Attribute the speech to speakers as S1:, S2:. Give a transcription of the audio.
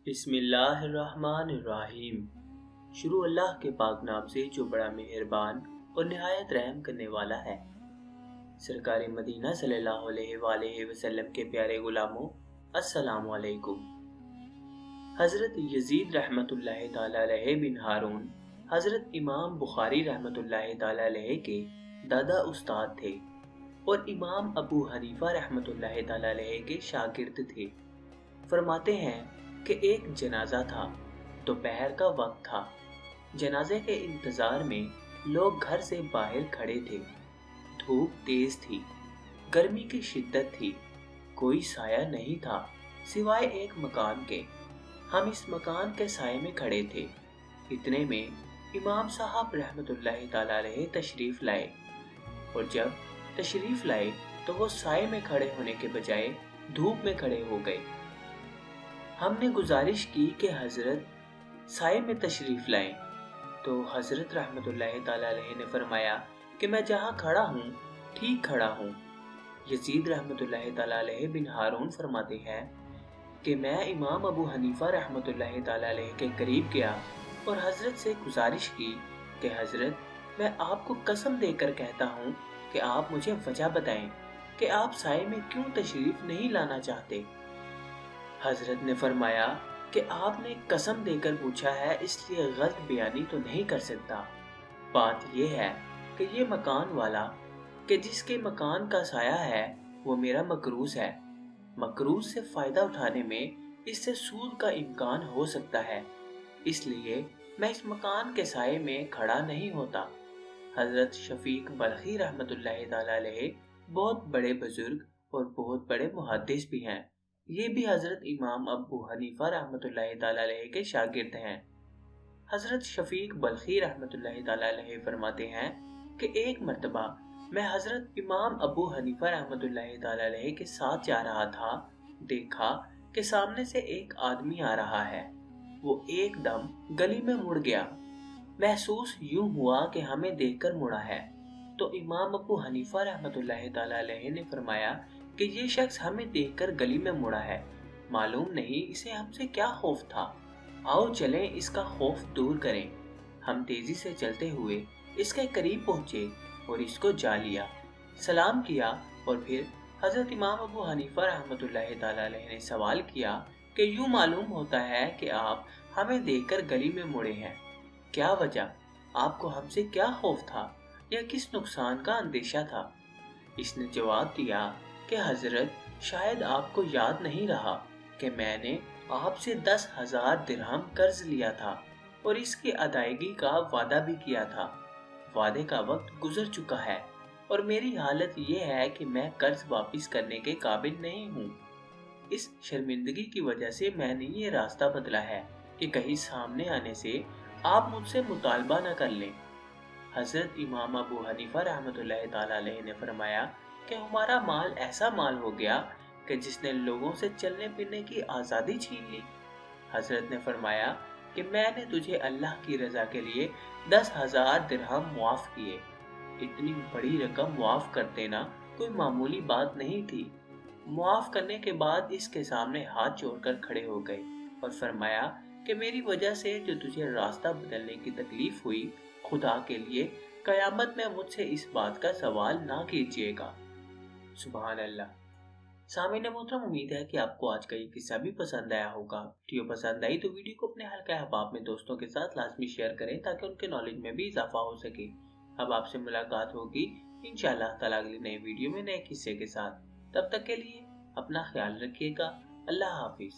S1: बिस्मिल्लाहिर्रहमानिर्रहीम। शुरू अल्लाह के पाक नाम से जो बड़ा मेहरबान और निहायत रहम करने वाला है। सरकार मदीना सल्लल्लाहु अलैहि वसल्लम के प्यारे गुलामों, अस्सलामु अलैकुम। हज़रत यजीद रहमतुल्लाहि ताला अलैहि बिन हारून हज़रत इमाम बुखारी रहमतुल्लाहि ताला अलैहि के दादा उस्ताद थे और इमाम अबू हनीफा रहमतुल्लाहि ताला अलैहि के शागिर्द थे। फरमाते हैं कि एक जनाजा था। दोपहर का वक्त था। जनाजे के इंतजार में लोग घर से बाहर खड़े थे। धूप तेज थी, गर्मी की शिद्दत थी, कोई साया नहीं था सिवाय एक मकान के। हम इस मकान के साये में खड़े थे। इतने में इमाम साहब रहमतुल्लाहि ताला अलैहि तशरीफ लाए, और जब तशरीफ लाए तो वो साये में खड़े होने के बजाय धूप में खड़े हो गए। हमने गुजारिश की कि हजरत साये में तशरीफ लाएं, तो हजरत रहमतुल्लाहि ताला अलैहि ने फरमाया कि मैं जहाँ खड़ा हूँ ठीक खड़ा हूँ। यजीद रहमतुल्लाहि ताला अलैहि बिन हारून फरमाते हैं कि मैं इमाम अबू हनीफा रहमतुल्लाहि ताला अलैहि के करीब गया और हजरत से गुजारिश की कि हजरत, मैं आपको कसम देकर कहता हूँ कि आप मुझे वजह बताएं कि आप साये में क्यों तशरीफ नहीं लाना चाहते। हजरत ने फरमाया कि आपने कसम देकर पूछा है, इसलिए गलत बयानी तो नहीं कर सकता। बात यह है कि ये मकान वाला कि जिसके मकान का साया है वो मेरा मकरूज है। मकरूज से फायदा उठाने में इससे सूद का इम्कान हो सकता है, इसलिए मैं इस मकान के साये में खड़ा नहीं होता। हजरत शफीक बल्खी रहमतुल्लाहि ताला अलैहि बहुत बड़े बुजुर्ग और बहुत बड़े मुहद्दिस भी हैं। ये भी हजरत इमाम अबू हनीफा रहमतुल्लाहि ताला अलैहि के शागिर्द हैं। हजरत शफीक बल्खी रहमतुल्लाहि ताला अलैहि फरमाते हैं कि एक मर्तबा मैं हजरत इमाम अबू हनीफा रहमतुल्लाहि ताला अलैहि के साथ जा रहा था। देखा कि सामने से एक आदमी आ रहा है। वो एकदम गली में मुड़ गया। महसूस यूं हुआ कि हमें देखकर मुड़ा है। तो इमाम अबू हनीफा रहमतुल्लाहि ताला अलैहि ने फरमाया कि ये शख्स हमें देखकर गली में मुड़ा है, मालूम नहीं इसे हमसे क्या खौफ था। आओ चलें इसका खौफ दूर करें। हम तेजी से चलते हुए इसके करीब पहुंचे और इसको जा लिया, सलाम किया, और फिर हजरत इमाम अबू हनीफा रहमतुल्लाहि ताला अलैहि ने सवाल किया कि यूं मालूम होता है कि आप हमें देखकर गली में मुड़े हैं, क्या वजह? आपको हमसे क्या खौफ था या किस नुकसान का अंदेशा था? इसने जवाब दिया कि हजरत, शायद आपको याद नहीं रहा कि मैंने आपसे 10,000 दिरहम कर्ज लिया था और इसकी अदायगी का वादा भी किया था। वादे का वक्त गुजर चुका है और मेरी हालत ये है कि मैं कर्ज वापस करने के काबिल नहीं हूँ। इस शर्मिंदगी की वजह से मैंने ये रास्ता बदला है कि कहीं सामने आने से आप मुझसे मुतालबा न कर लें। हजरत इमाम अबू हनीफा रहमतुल्लाहि ताला अलैहि ने फरमाया कि हमारा माल ऐसा माल हो गया कि जिसने लोगों से चलने फिरने की आज़ादी छीन ली। हजरत ने फरमाया कि मैंने तुझे अल्लाह की रजा के लिए 10,000 दिरहम मुआफ किए। इतनी बड़ी रकम मुआफ कर देना कोई मामूली बात नहीं थी। मुआफ करने के बाद इसके सामने हाथ जोड़कर खड़े हो गए और फरमाया कि मेरी वजह से जो तुझे रास्ता बदलने की तकलीफ हुई, खुदा के लिए कयामत में मुझसे इस बात का सवाल ना कीजिएगा। सुभान अल्लाह। सामीन मोहतरम, उम्मीद है कि आपको आज का ये किस्सा भी पसंद आया होगा। वीडियो पसंद आई तो वीडियो को अपने हल्के अहबाब में दोस्तों के साथ लाजमी शेयर करें ताकि उनके नॉलेज में भी इजाफा हो सके। अब आपसे मुलाकात होगी इंशाअल्लाह ताला अगली नई वीडियो में नए किस्से के साथ। तब तक के लिए अपना ख्याल रखिएगा। अल्लाह हाफिज।